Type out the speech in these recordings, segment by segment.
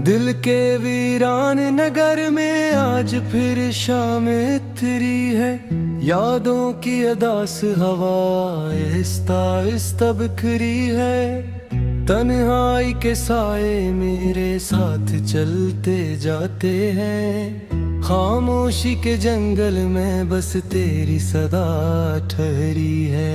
दिल के वीरान नगर में आज फिर शाम इतरी है। यादों की अदास हवा आहिस्ता आहिस्ता बिखरी है। तन्हाई के साए मेरे साथ चलते जाते हैं। खामोशी के जंगल में बस तेरी सदा ठहरी है।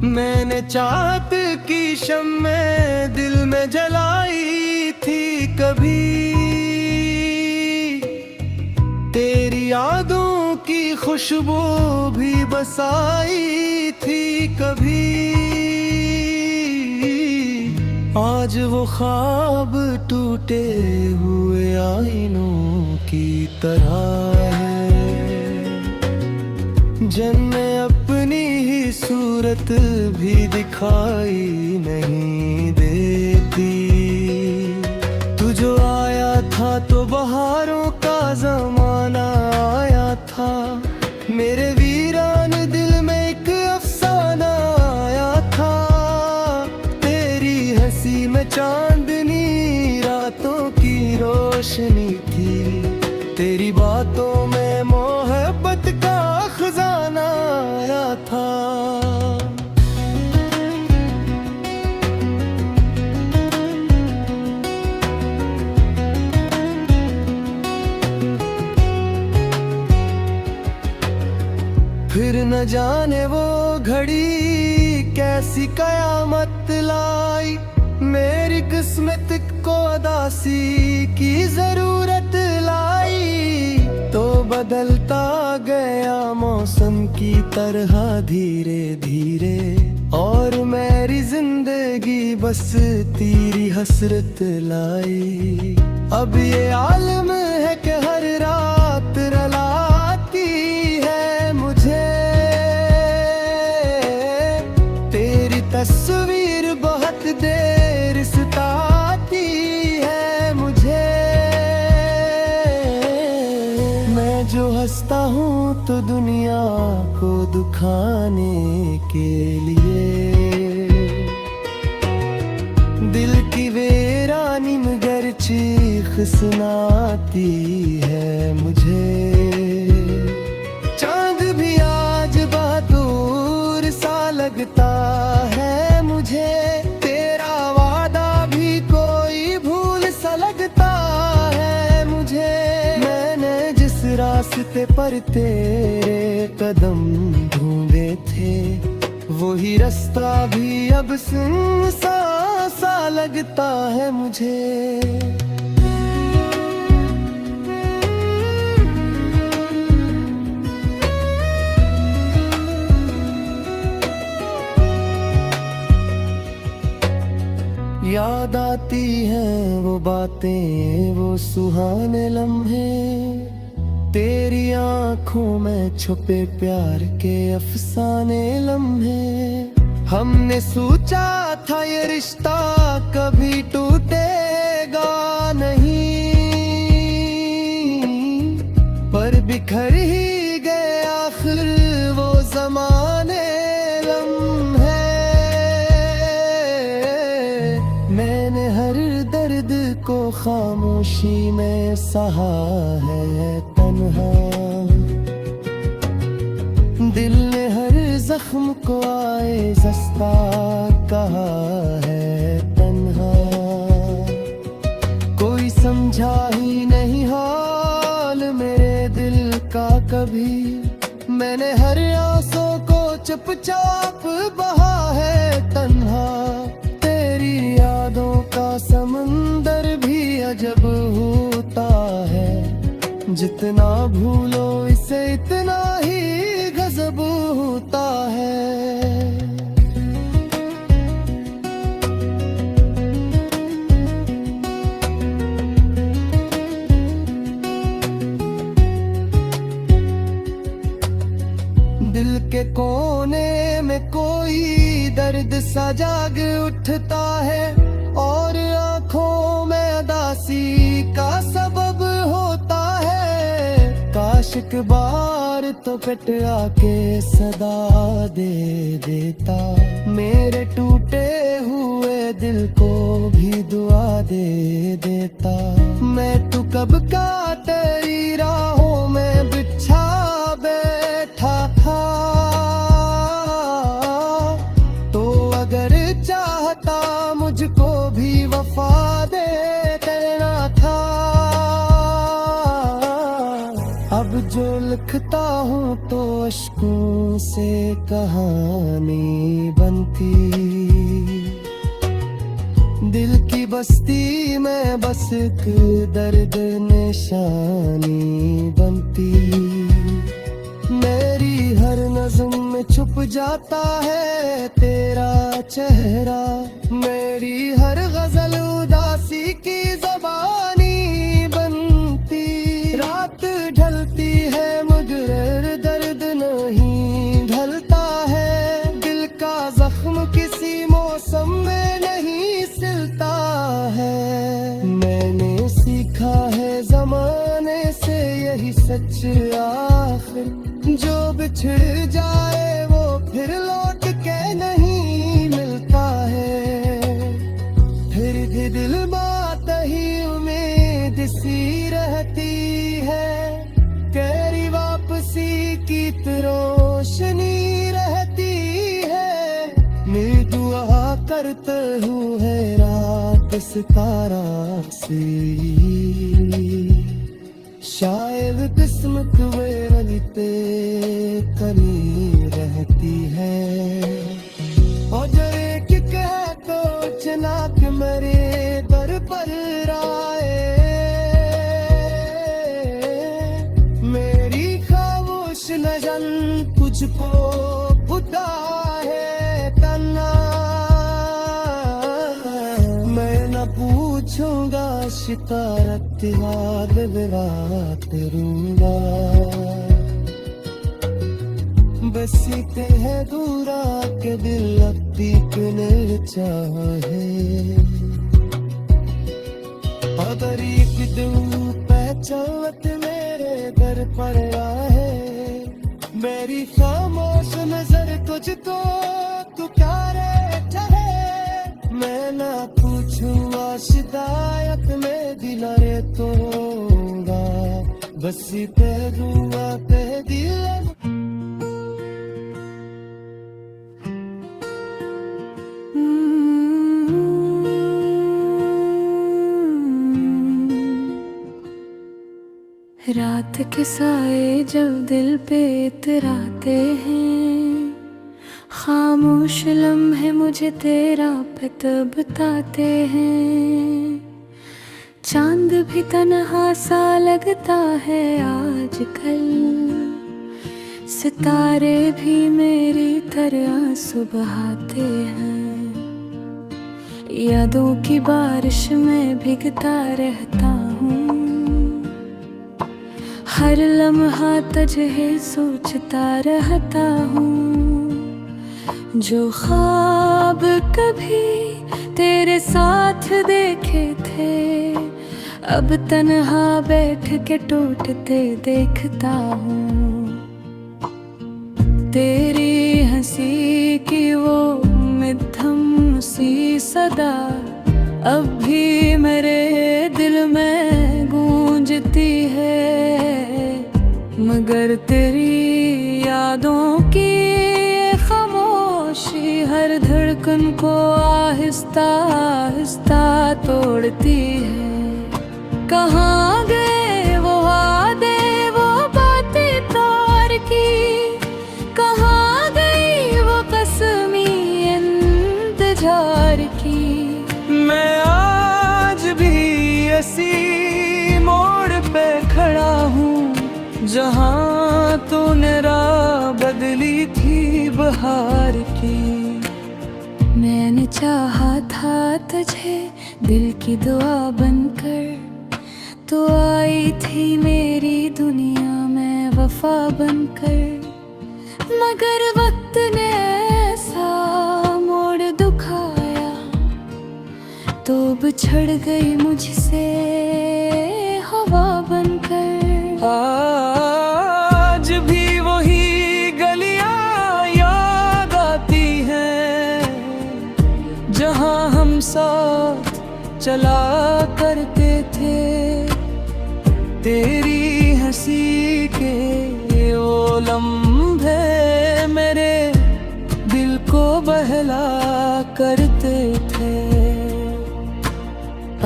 मैंने चाहत की शम्में दिल में जलाई थी कभी। तेरी यादों की खुशबू भी बसाई थी कभी। आज वो ख्वाब टूटे हुए आईनों की तरह है। जन्म अपनी ही सूरत भी दिखाई नहीं देती। तू जो आया था तो बहारों का जमाना आया था। मेरे वीरान दिल में एक अफसाना आया था। तेरी हंसी में चांदनी रातों की रोशनी थी। तेरी बातों में मोहब्बत का खजाना आया था। फिर न जाने वो घड़ी कैसी कयामत लाई। मेरी किस्मत को उदासी की जरूरत लाई। तो बदलता गया मौसम की तरह धीरे धीरे। और मेरी जिंदगी बस तेरी हसरत लाई। अब ये आलम है कि हर रात रुलाती है मुझे। तेरी तस्वीर बहुत देर सताती है मुझे। मैं जो हंसता हूँ तो दुनिया को दुखाने के लिए। दिल की वीरानी मगर चीख सुनाती है मुझे। चांद भी आज बहादुर सा लगता है मुझे। तेरा वादा भी कोई भूल सा लगता है मुझे। मैंने जिस रास्ते पर तेरे कदम ढूंढे थे वही रास्ता भी अब सुनसान सा लगता है मुझे। याद आती हैं वो बातें वो सुहाने लम्हे। तेरी आंखों में छुपे प्यार के अफसाने लम्हे। हमने सोचा था ये रिश्ता कभी टूटेगा नहीं। पर बिखर ही गए आखिर वो ज़माने लम्हे। मैंने हर दर्द को खामोशी में सहा है तन्हा। दिल ने हर जख्म को आए जस्ता कहा है तन्हा। कोई समझा ही नहीं हाल मेरे दिल का कभी। मैंने हर आंसू को चुपचाप बहा है तन्हा। तेरी यादों का समंदर भी अजब होता है। जितना भूलो इसे इतना ही गजब होता है। दिल के कोने में कोई दर्द सा जाग उठता है। और आंखों में उदासी का सबब होता है। एक बार तो पेट आके सदा दे देता, मेरे टूटे हुए दिल को भी दुआ दे देता। मैं तू कब का तेरी राहों में बिछा बैठा था, तो अगर चाहता मुझको भी वफा दे देना था। अब जो लिखता हूँ तो अश्कों से कहानी बनती, दिल की बस्ती में बस एक दर्द निशानी बनती। मेरी हर नज़्म में छुप जाता है तेरा चेहरा, मेरी हर गजल उदासी की ज़बानी बनती। रात ढलती है मगर दर्द नहीं ढलता है, दिल का जख्म किसी मौसम में नहीं सिलता है। मैंने सीखा है ज़माने से यही सच आखिर, जो बिछड़ जाए वो फिर लौट के नहीं मिलता है। फिर भी दिल बात ही उम्मीद सी रहती है, तेरी वापसी की रोशनी रहती है। मैं दुआ करता हूँ है रात सितारा सी, शायद किस्मत मेरी पे करीब रहती है। और जरे कि कह तो चनाक मेरे दर पर आए, मेरी खामोश नजर तुझको बुता है तना। मैं न पूछूंगा शिकारत याद रात रूंगा, बसीते हैं दूरा के दिल अब पीकने चाहे। अगर एक दिन पहचानत मेरे दर पर आए, मेरी खामोश नजर तुझको पुकारे चाहे। मैं ना पूछूंगा शिदायत में दिलारे तोगा, बसी पे दूंगा पे दिल। रात के साए जब दिल पे इतराते हैं, खामोश लम्हे मुझे तेरा पता बताते हैं। चांद भी तन्हा सा लगता है आजकल, सितारे भी मेरी तरह सुबहाते हैं। यादों की बारिश में भीगता रहता हूँ, हर लम्हा तुझे सोचता रहता हूँ। जो ख्वाब कभी तेरे साथ देखे थे, अब तन्हा बैठ के टूटते देखता हूँ। तेरी हंसी की वो मध्यम सी सदा अब भी मेरे दिल में गूंजती है, मगर तेरी यादों की खामोशी हर धड़कन को आहिस्ता आहिस्ता तोड़ती है। कहाँ गए वो वादे वो बातें तार की, कहाँ गई वो कसमी इंतजार की। मैं आज भी ऐसी मोड़ पे खड़ा हूँ, जहाँ तूने राह बदली थी बहार की। मैंने चाहा था तुझे दिल की दुआ बनकर, तो आई थी मेरी दुनिया में वफा बनकर। मगर वक्त ने ऐसा मोड़ दुखाया, तो बिछड़ गई मुझसे हवा बनकर। चला करते थे। तेरी हंसी के वो लम्हे मेरे दिल को बहला करते थे।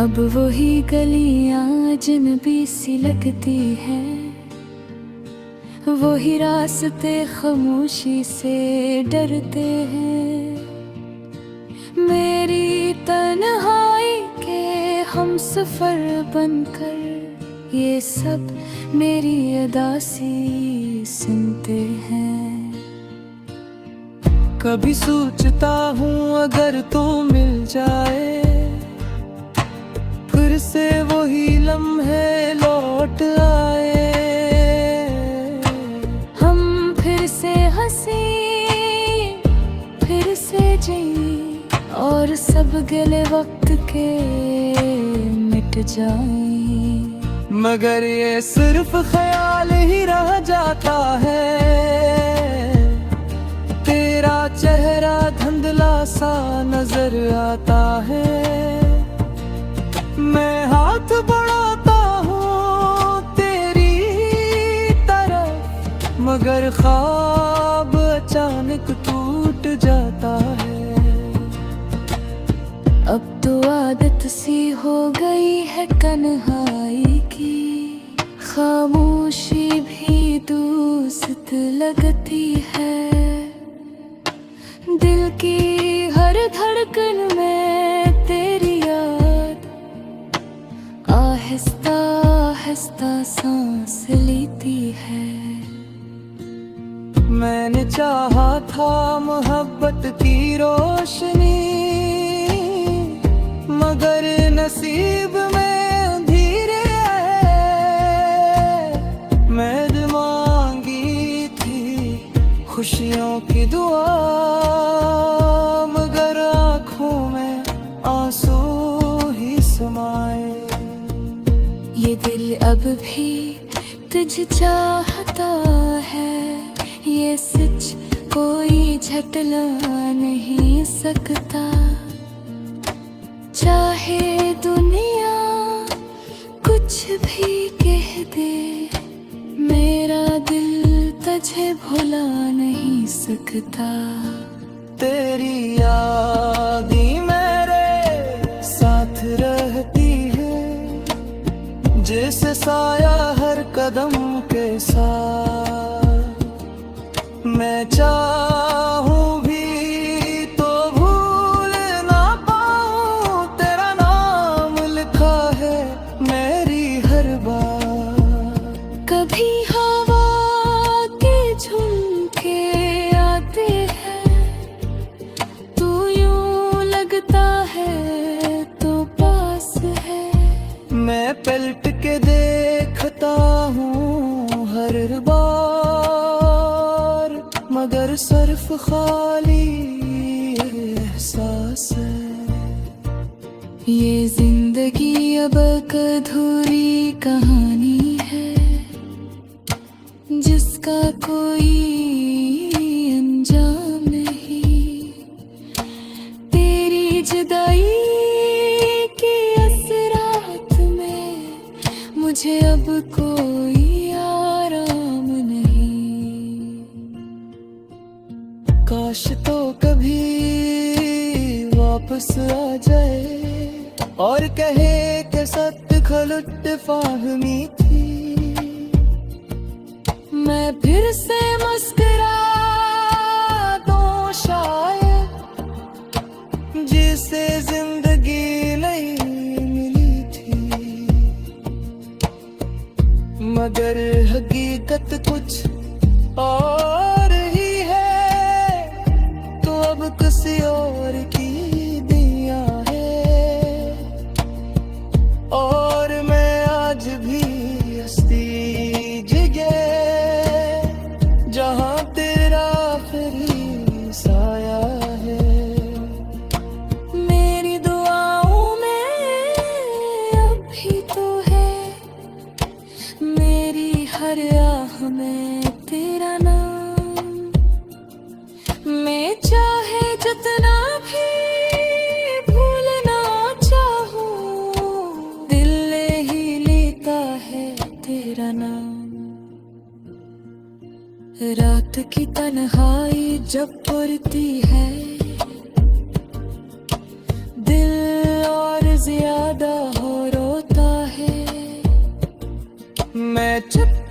अब वही गलियां अजनबी सी लगती हैं, वही रास्ते खामोशी से डरते हैं। मेरी तन्हाई के हम सफर बनकर ये सब मेरी अदासी सुनते हैं। कभी सोचता हूँ अगर तू मिल जाए, फिर से वही लम्हे लौट आए। हम फिर से हंसी, फिर से जी, और सब गिले वक्त के मिट जाएं। मगर ये सिर्फ ख्याल ही रह जाता है। तेरा चेहरा धुंधला सा नजर आता है। मैं हाथ बढ़ाता हूँ तेरी तरफ, मगर ख्वाब अचानक टूट जाता है। अब तो आदत सी हो गई है तन्हाई की, खामोशी भी दोस्त लगती है। दिल की हर धड़कन में तेरी याद आहिस्ता आहिस्ता सांस लेती है। मैंने चाहा था मोहब्बत की रोशनी, मगर नसीब में अंधेरे है। मैं मांगी थी खुशियों की दुआ, मगर आँखों में आंसू ही समाए। ये दिल अब भी तुझ चाहता है, ये सच कोई झटला नहीं सकता। चाहे दुनिया कुछ भी कह दे, मेरा दिल तुझे भुला नहीं सकता। तेरी याद ही मेरे साथ रहती है, जैसे साया हर कदम के साथ। मैं चाहूं भी तो भूल ना पाऊं, तेरा नाम लिखा है मेरी हर बात। कभी हवा के झुमके आते हैं, तू यूं लगता है तो पास है। मैं पलट के देखता हूँ हर बार, मगर सिर्फ खाली एहसास है। ये जिंदगी अब एक अधूरी कहानी है, जिसका कोई अंजाम नहीं। तेरी जुदाई की असरात में मुझे अब कोई आराम नहीं। काश तो कभी वापस आ जाए और कहे कि सत्य खलुट फाहमी थी। मैं फिर से मुस्कुरा दूं शायद, जिसे जिंदगी नहीं मिली थी। मगर हकीकत कुछ और ही है, तो अब किसी और की दिया है। और मैं आज भी हस्ती जगह, जहाँ तेरा फिर ही साया है। मेरी दुआओं में अब भी तो है, मेरी हर आह में तेरा नाम। मैं चाहे जितना भी भूलना चाहूं, रात की तन्हाई जब पुरती है, दिल और ज्यादा हो रोता है। मैं चुप